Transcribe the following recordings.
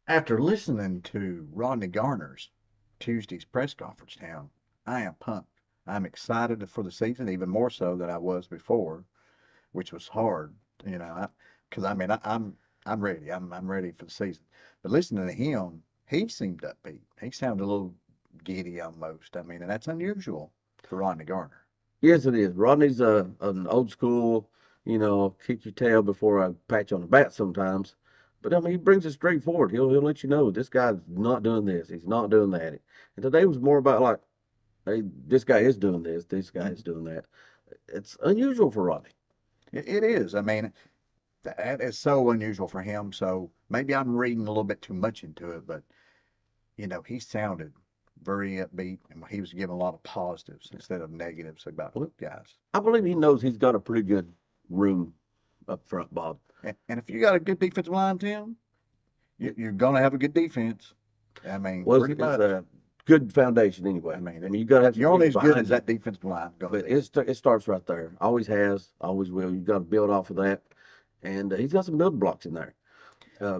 After listening to Rodney Garner's Tuesday's press conference now, I am pumped. I'm excited for the season, even more so than I was before, which was hard, you know, because I'm ready. I'm ready for the season. But listening to him, he seemed upbeat. He sounded a little giddy almost. I mean, and that's unusual for Rodney Garner. Yes, it is. Rodney's an old school, kick your tail before I pat you on the back sometimes. But I mean, he brings it straight forward. He'll let you know this guy's not doing this. He's not doing that. And today was more about like, hey, this guy is doing this. This guy is Mhm. doing that. It's unusual for Rodney. It is. I mean, that is so unusual for him. So maybe I'm reading a little bit too much into it, but he sounded very upbeat and he was giving a lot of positives instead of negatives about, look, guys. I believe he knows he's got a pretty good room up front, Bob. And if you got a good defensive line, Tim, you're going to have a good defense. I mean, Well, pretty it's much. a good foundation anyway. I mean, I mean, you got to have some you're only people as good as behind you. that defensive line going to But be. it starts right there. Always has, always will. You've got to build off of that. And he's got some building blocks in there. Uh,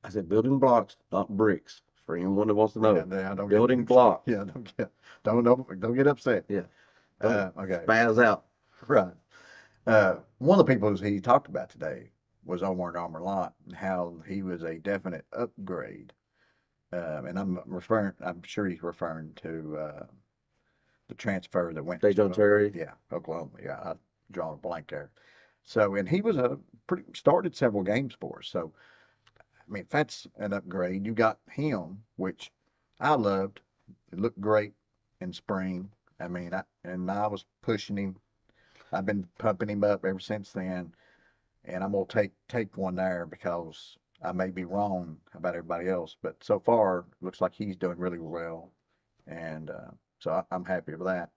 I said building blocks, not bricks. For anyone that wants to Yeah, know, yeah, don't get, building blocks. yeah, don't get upset. Yeah, don't Okay, spaz out. right. One of the people he talked about today was Omar Lot and how he was a definite upgrade. And I'm sure he's referring to the transfer that went Stage on to, Terry. yeah, Oklahoma. Yeah, I drawn a blank there. So, and he was a pretty started several games for us. So, I mean, if that's an upgrade, you got him, which I loved. It looked great in spring. I mean, I was pushing him. I've been pumping him up ever since then, and I'm gonna take one there because I may be wrong about everybody else, but so far looks like he's doing really well, and so I'm happy with that.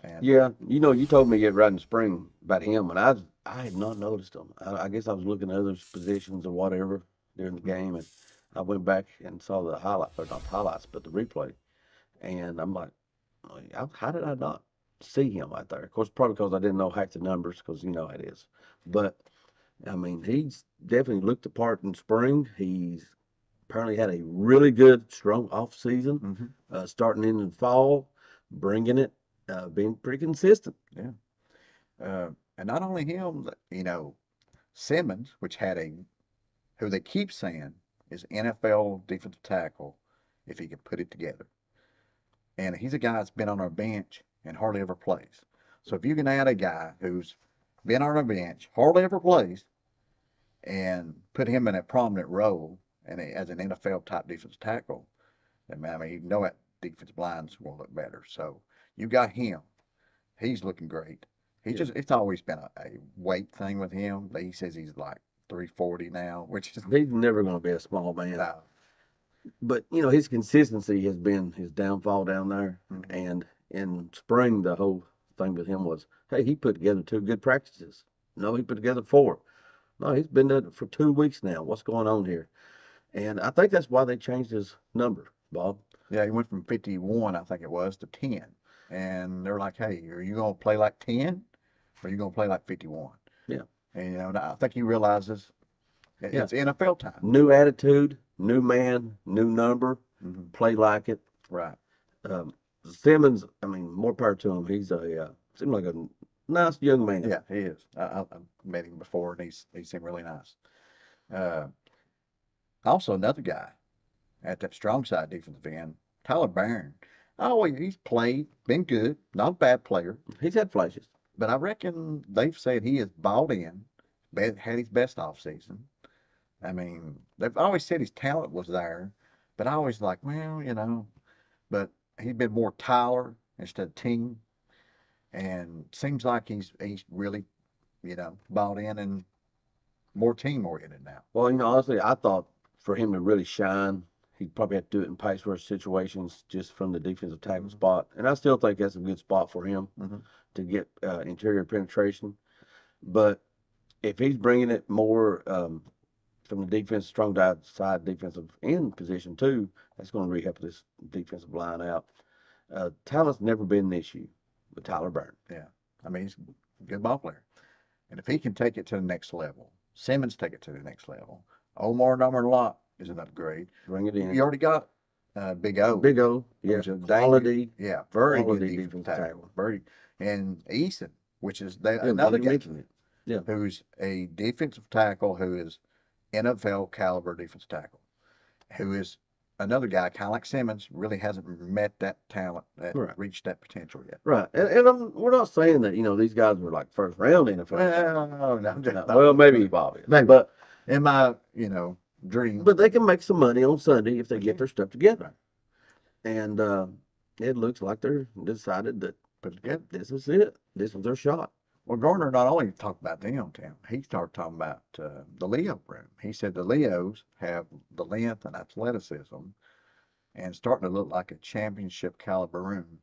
And Yeah, you told me yet right in the spring about him, and I had not noticed him. I guess I was looking at other positions or whatever during the mhm, game, and I went back and saw the highlight, or not the highlights, but the replay, and I'm like, how did I not see him out there? Of course, probably because I didn't know half the numbers, because you know how it is. But I mean, he's definitely looked the part in spring. He's apparently had a really good, strong off season, mhm, starting in the fall, bringing it, being pretty consistent. yeah. And not only him, Simmons, which had who they keep saying is NFL defensive tackle if he can put it together. And he's a guy that's been on our bench and hardly ever plays. So if you can add a guy who's been on our bench, hardly ever plays, and put him in a prominent role and as an NFL type defensive tackle, then I mean, you know that defensive line's going to look better. So you got him. He's looking great. Yeah, It's always been a weight thing with him. He says he's like 340 now, which is he's never going to be a small man. no. But his consistency has been his downfall down there. Mhm. And in spring, the whole thing with him was, hey, he put together two good practices. No, he put together four. No, he's been there for 2 weeks now. What's going on here? And I think that's why they changed his number, Bob. Yeah, he went from 51, I think it was, to 10. And they're like, hey, are you going to play like 10 or are you going to play like 51? Yeah, And, I think he realizes yeah. it's NFL time. New attitude, new man, new number. Hmm. Play like it. Right. Um, Simmons, I mean, more power to him. He's seemed like a nice young man. Yeah, he is. I've met him before and he seemed really nice. Uh, Also, another guy at that strong side defensive end, Tyler Barron. Oh, he's played, been good, not a bad player, He's had flashes. but I reckon they've said he has bought in, had his best offseason. I mean, they've always said his talent was there, but I always like, well, but he's been more Tyler instead of team, and seems like he's really, bought in and more team oriented now. Well, honestly, I thought for him to really shine, he'd probably have to do it in pass rush situations just from the defensive tackle Hmm. spot. And I still think that's a good spot for him Hmm. to get interior penetration. But if he's bringing it more from the defense, strong side defensive end position too, that's going to really help this defensive line out. Talent's never been an issue with Tyler Byrne. Yeah, I mean he's a good ball player, and if he can take it to the next level, Simmons take it to the next level. Omar number a lot. is an upgrade. Bring it You in. already got Big O, Big O, yeah, who's a dang good, quality, yeah, very good quality defensive defensive tackle. tackle. Very, and Eason, which is Yeah, another you guy mentioned it. Yeah, who's a defensive tackle who is NFL caliber defensive tackle, who is another guy, kind of like Simmons, really hasn't met that talent, that right, reached that potential yet. right. And we're not saying that these guys were like first round NFL talent. Well, no, No, well, maybe Bobby, maybe but in my, dreams, but they can make some money on Sunday if they they get can their stuff together. Right. And it looks like they're decided that put it together. this is it. This is their shot. Well, Garner not only talked about them, Tim, he started talking about the Leo room. He said the Leos have the length and athleticism and starting to look like a championship caliber room.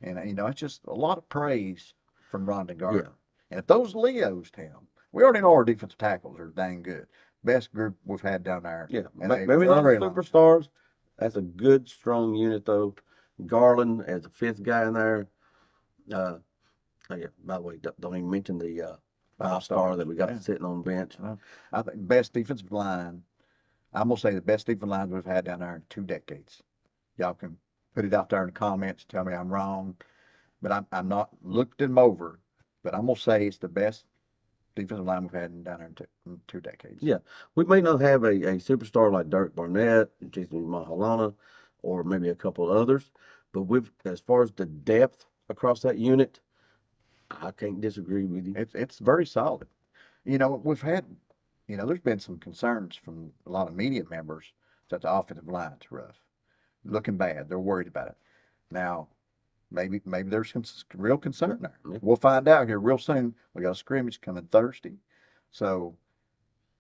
And, it's just a lot of praise from Rondé Yeah, Gardner. And if those Leos, Tim, we already know our defensive tackles are dang good. Best group we've had down there yeah. in a Maybe not very long time. superstars. That's a good, strong unit though. Garland as a fifth guy in there. Uh, oh yeah. By the way, don't even mention the five-star that we got Yeah. sitting on the bench. I think best defensive line. I'm gonna say the best defensive line we've had down there in 2 decades. Y'all can put it out there in the comments, tell me I'm wrong, but I'm not looked them over, but I'm gonna say it's the best defensive line we've had down there in 2 decades. Yeah, we may not have a superstar like Dirk Barnett, Jason Mahalana, or maybe a couple of others, but as far as the depth across that unit, I can't disagree with you. It's very solid. We've had, there's been some concerns from a lot of media members that the offensive line's rough, looking bad. They're worried about it. Now, maybe there's some real concern there. Yeah. We'll find out here real soon. We got a scrimmage coming Thursday, so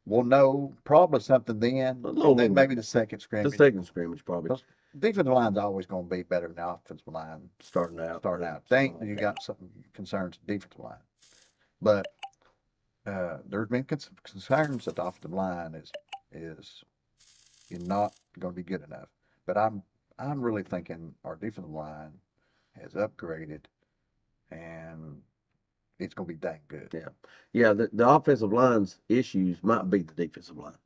we'll know probably something then, and then maybe the second The scrimmage. second scrimmage probably Because defensive line's always going to be better than the offensive line starting out. starting out. Think you got some concerns with defensive line, but there's been concerns that the offensive line is not going to be good enough. But I'm really thinking our defensive line has upgraded, and it's going to be dang good. Yeah, yeah. The offensive line's issues might be the defensive line.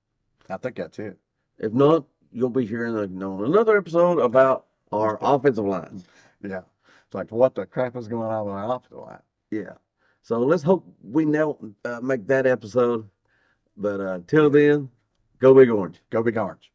I think that's it. If not, you'll be hearing on another episode about our offensive line. Yeah. It's like, what the crap is going on with our offensive line? Yeah. So let's hope we now make that episode. But until then, go Big Orange. Go Big Orange.